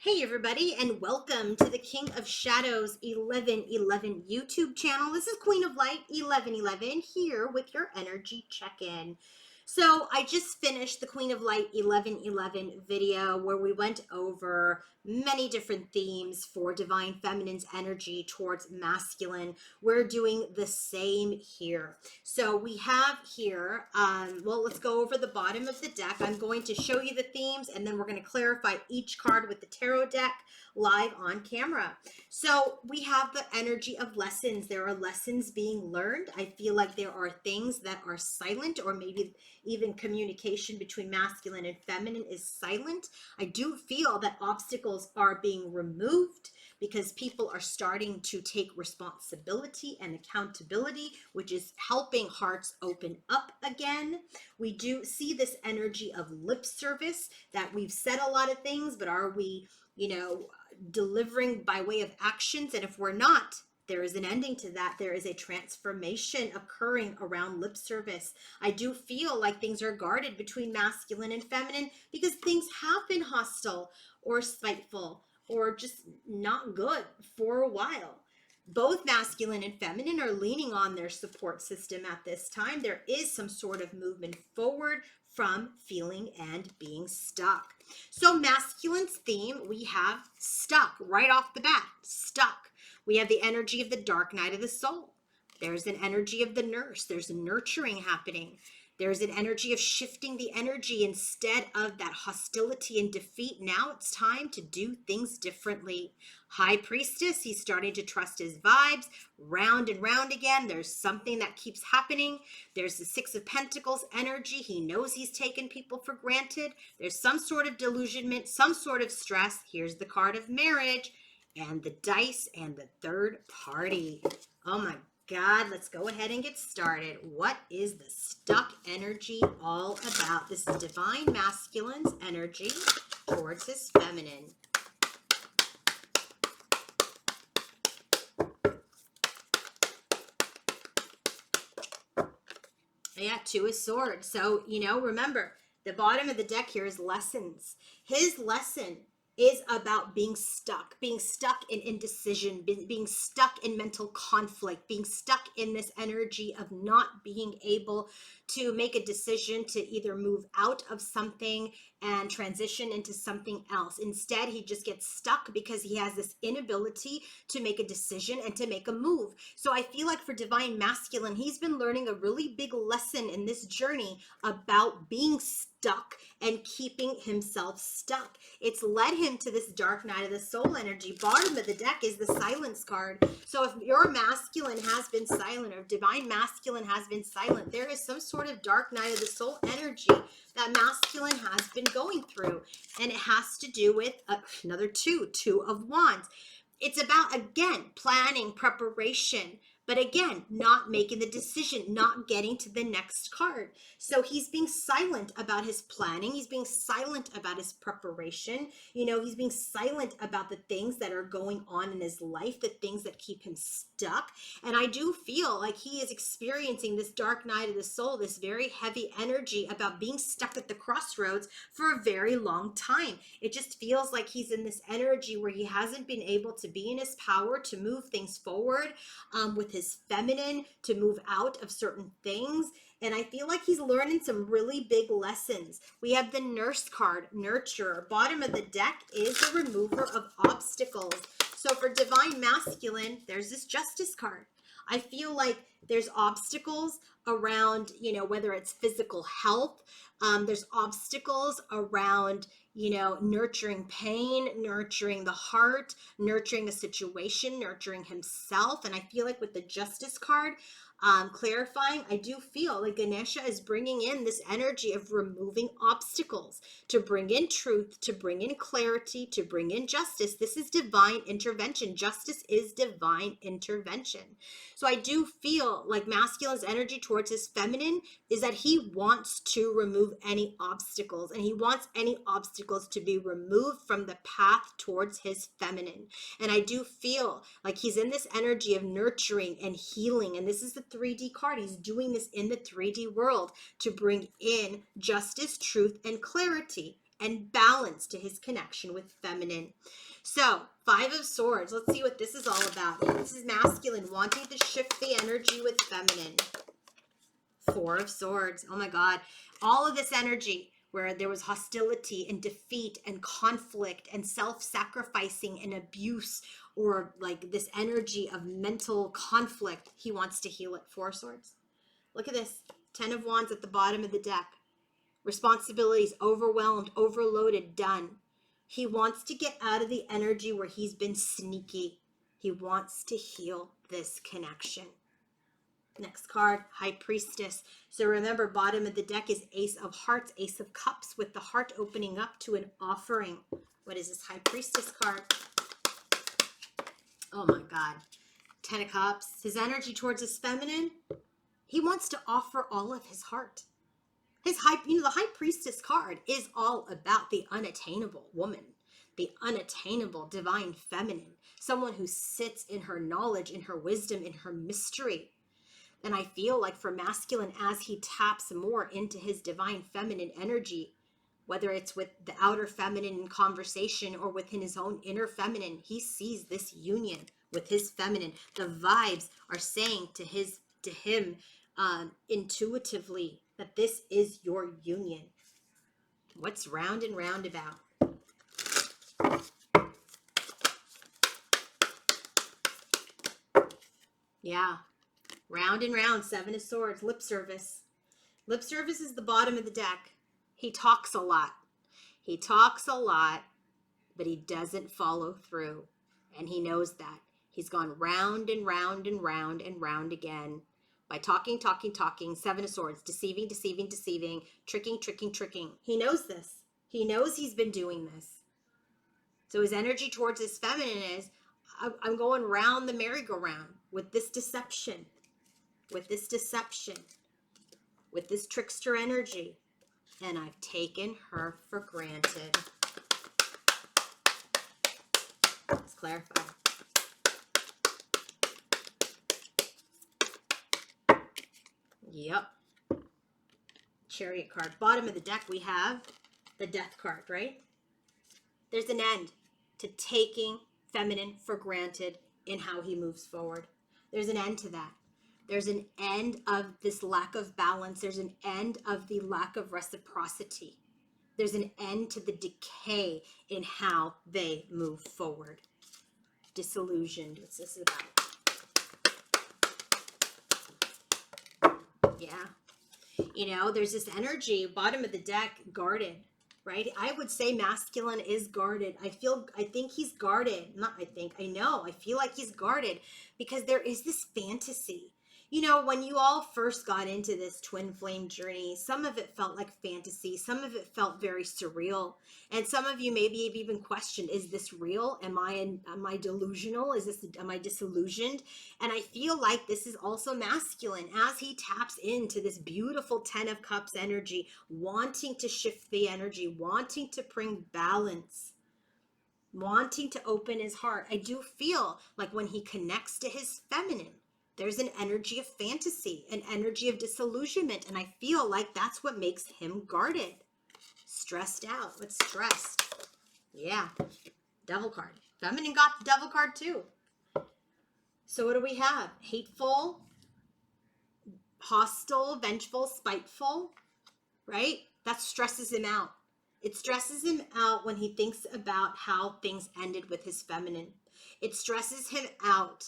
Hey everybody, and welcome to the King of Shadows 1111 YouTube channel. This is Queen of Light 1111 here with your energy check-in. So I just finished the Queen of Light 1111 video where we went over many different themes for divine feminine's energy towards masculine. We're doing the same here. So we have here, well, let's go over the bottom of the deck. I'm going to show you the themes and then we're going to clarify each card with the tarot deck live on camera. So we have the energy of lessons. There are lessons being learned. I feel like there are things that are silent, or maybe even communication between masculine and feminine is silent. I do feel that obstacles are being removed because people are starting to take responsibility and accountability, which is helping hearts open up again. We do see this energy of lip service, that we've said a lot of things, but are we, delivering by way of actions? And if we're not, there is an ending to that. There is a transformation occurring around lip service. I do feel like things are guarded between masculine and feminine because things have been hostile or spiteful or just not good for a while. Both masculine and feminine are leaning on their support system at this time. There is some sort of movement forward from feeling and being stuck. So masculine's theme, we have stuck right off the bat, stuck. We have the energy of the dark night of the soul. There's an energy of the nurse. There's a nurturing happening. There's an energy of shifting the energy instead of that hostility and defeat. Now it's time to do things differently. High Priestess, he's starting to trust his vibes. Round and round again, there's something that keeps happening. There's the Six of Pentacles energy. He knows he's taken people for granted. There's some sort of delusionment, some sort of stress. Here's the card of marriage and the dice and the third party. Oh my God, let's go ahead and get started. What is the stuck energy all about? This is divine masculine's energy towards his feminine. Yeah, Two of Swords. So, remember, the bottom of the deck here is lessons. His lesson is about being stuck in indecision, being stuck in mental conflict, being stuck in this energy of not being able to make a decision to either move out of something and transition into something else. Instead, he just gets stuck because he has this inability to make a decision and to make a move. So I feel like for divine masculine, he's been learning a really big lesson in this journey about being stuck and keeping himself stuck. It's led him to this dark night of the soul energy. Bottom of the deck is the silence card. So if your masculine has been silent, or divine masculine has been silent, there is some sort of dark night of the soul energy that masculine has been going through. And it has to do with another two of wands. It's about, again, planning, preparation, but again, not making the decision, not getting to the next card. So he's being silent about his planning. He's being silent about his preparation. He's being silent about the things that are going on in his life, the things that keep him stuck. And I do feel like he is experiencing this dark night of the soul, this very heavy energy about being stuck at the crossroads for a very long time. It just feels like he's in this energy where he hasn't been able to be in his power to move things forward with his feminine, to move out of certain things. And I feel like he's learning some really big lessons. We have the nurse card, nurturer. Bottom of the deck is the remover of obstacles. So for divine masculine, there's this justice card. I feel like there's obstacles around, whether it's physical health, there's obstacles around, nurturing pain, nurturing the heart, nurturing a situation, nurturing himself. And I feel like with the justice card, clarifying, I do feel like Ganesha is bringing in this energy of removing obstacles, to bring in truth, to bring in clarity, to bring in justice. This is divine intervention. Justice is divine intervention. So I do feel like masculine's energy towards his feminine is that he wants to remove any obstacles, and he wants any obstacles to be removed from the path towards his feminine. And I do feel like he's in this energy of nurturing and healing. And this is the 3D card. He's doing this in the 3D world to bring in justice, truth, and clarity. and balance to his connection with feminine. So, Five of Swords. Let's see what this is all about. This is masculine, wanting to shift the energy with feminine. Four of Swords. Oh my God. All of this energy where there was hostility and defeat and conflict and self-sacrificing and abuse, or like this energy of mental conflict, he wants to heal it. Four of Swords. Look at this. 10 of Wands at the bottom of the deck. Responsibilities, overwhelmed, overloaded, done. He wants to get out of the energy where he's been sneaky. He wants to heal this connection. Next card, High Priestess. So remember, bottom of the deck is Ace of Hearts, Ace of Cups, with the heart opening up to an offering. What is this High Priestess card? Oh my God. 10 of Cups. His energy towards his feminine, he wants to offer all of his heart. The High Priestess card is all about the unattainable woman, the unattainable divine feminine, someone who sits in her knowledge, in her wisdom, in her mystery. And I feel like for masculine, as he taps more into his divine feminine energy, whether it's with the outer feminine in conversation or within his own inner feminine, he sees this union with his feminine. The vibes are saying to him intuitively that this is your union. What's round and round about? Yeah. Round and round, Seven of Swords, lip service. Lip service is the bottom of the deck. He talks a lot. He talks a lot, but he doesn't follow through. And he knows that. He's gone round and round and round and round again by talking. Seven of Swords, deceiving, tricking. He knows this. He knows he's been doing this. So his energy towards his feminine is, I'm going round the merry-go-round with this deception. With this trickster energy, and I've taken her for granted. Let's clarify. Yep. Chariot card. Bottom of the deck, we have the Death card, right? There's an end to taking feminine for granted in how he moves forward. There's an end to that. There's an end of this lack of balance. There's an end of the lack of reciprocity. There's an end to the decay in how they move forward. Disillusioned. What's this about? Yeah. There's this energy, bottom of the deck, guarded, right? I would say masculine is guarded. I think he's guarded. I feel like he's guarded because there is this fantasy. When you all first got into this twin flame journey, some of it felt like fantasy. Some of it felt very surreal. And some of you maybe have even questioned, is this real? Am I delusional? Am I disillusioned? And I feel like this is also masculine as he taps into this beautiful 10 of Cups energy, wanting to shift the energy, wanting to bring balance, wanting to open his heart. I do feel like when he connects to his feminine, there's an energy of fantasy, an energy of disillusionment. And I feel like that's what makes him guarded. Stressed out. What's stressed? Yeah. Devil card. Feminine got the Devil card too. So what do we have? Hateful, hostile, vengeful, spiteful, right? That stresses him out. It stresses him out when he thinks about how things ended with his feminine. It stresses him out.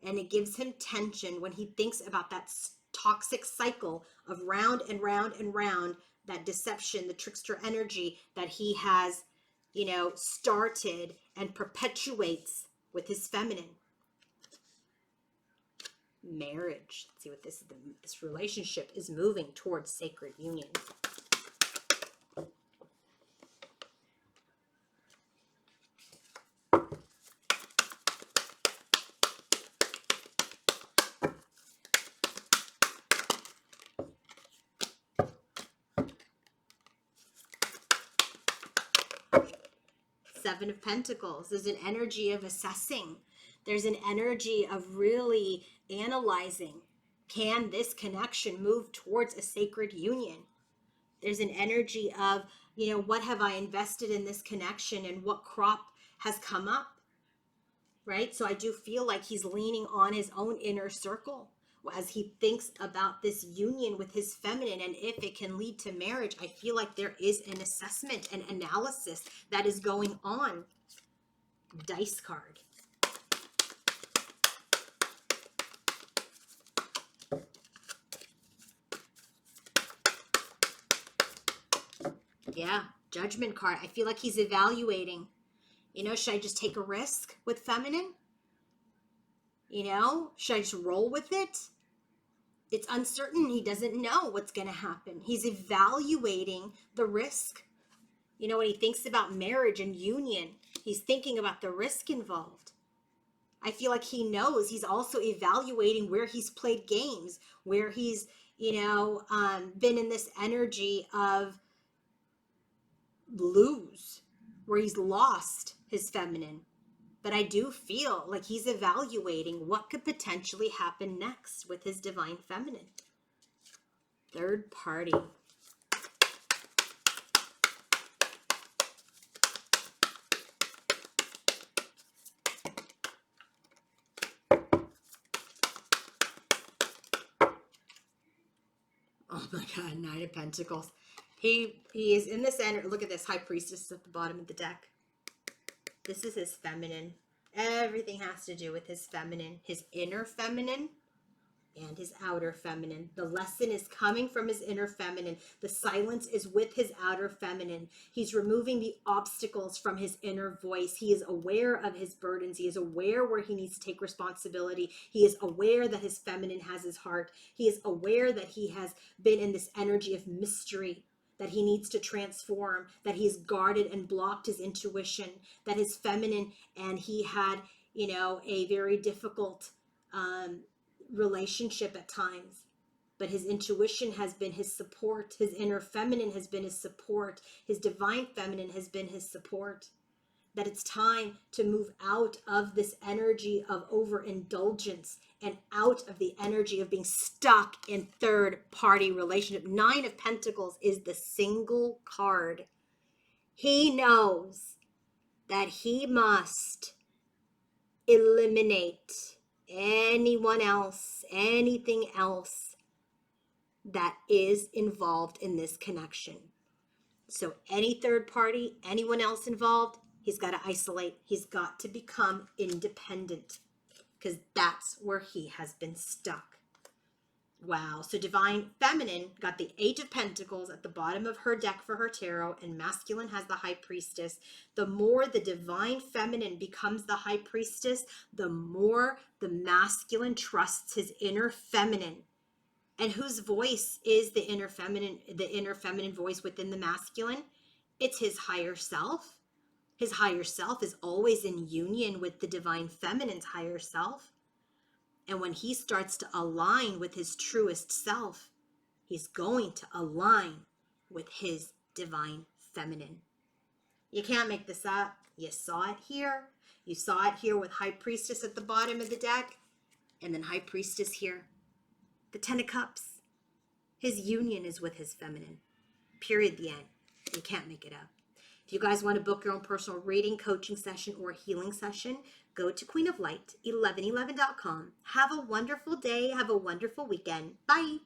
And it gives him tension when he thinks about that toxic cycle of round and round and round, that deception, the trickster energy that he has, started and perpetuates with his feminine. Marriage. Let's see what this relationship is moving towards sacred union. Seven of Pentacles. There's an energy of assessing. There's an energy of really analyzing. Can this connection move towards a sacred union? There's an energy of You know, what have I invested in this connection and what crop has come up, right? So I do feel like he's leaning on his own inner circle as he thinks about this union with his feminine and if it can lead to marriage. I feel like there is an assessment and analysis that is going on. Dice card. Yeah, Judgment card. I feel like he's evaluating, you know, should I just take a risk with feminine? You know, should I just roll with it? It's uncertain. He doesn't know what's going to happen. He's evaluating the risk. You know, when he thinks about marriage and union, he's thinking about the risk involved. I feel like he knows. He's also evaluating where he's played games, where he's, you know, been in this energy of lose, where he's lost his feminine. But I do feel like he's evaluating what could potentially happen next with his divine feminine. Third party. Oh my God, Nine of Pentacles. He is in this energy. Look at this, High Priestess at the bottom of the deck. This is his feminine. Everything has to do with his feminine, his inner feminine and his outer feminine. The lesson is coming from his inner feminine. The silence is with his outer feminine. He's removing the obstacles from his inner voice. He is aware of his burdens. He is aware where he needs to take responsibility. He is aware that his feminine has his heart. He is aware that he has been in this energy of mystery, that he needs to transform, that he's guarded and blocked his intuition, that his feminine, and he had, you know, a very difficult relationship at times, but his intuition has been his support. His inner feminine has been his support. His divine feminine has been his support. That it's time to move out of this energy of overindulgence and out of the energy of being stuck in third party relationship. Nine of Pentacles is the single card. He knows that he must eliminate anyone else, anything else that is involved in this connection. So any third party, anyone else involved, he's got to isolate. He's got to become independent because that's where he has been stuck. Wow. So divine feminine got the Eight of Pentacles at the bottom of her deck for her tarot, and masculine has the High Priestess. The more the divine feminine becomes the High Priestess, the more the masculine trusts his inner feminine. And whose voice is the inner feminine voice within the masculine? It's his higher self. His higher self is always in union with the divine feminine's higher self. And when he starts to align with his truest self, he's going to align with his divine feminine. You can't make this up. You saw it here. You saw it here with High Priestess at the bottom of the deck, and then High Priestess here. The Ten of Cups. His union is with his feminine. Period. The end. You can't make it up. If you guys want to book your own personal reading, coaching session, or healing session, go to queenoflight1111.com. Have a wonderful day. Have a wonderful weekend. Bye.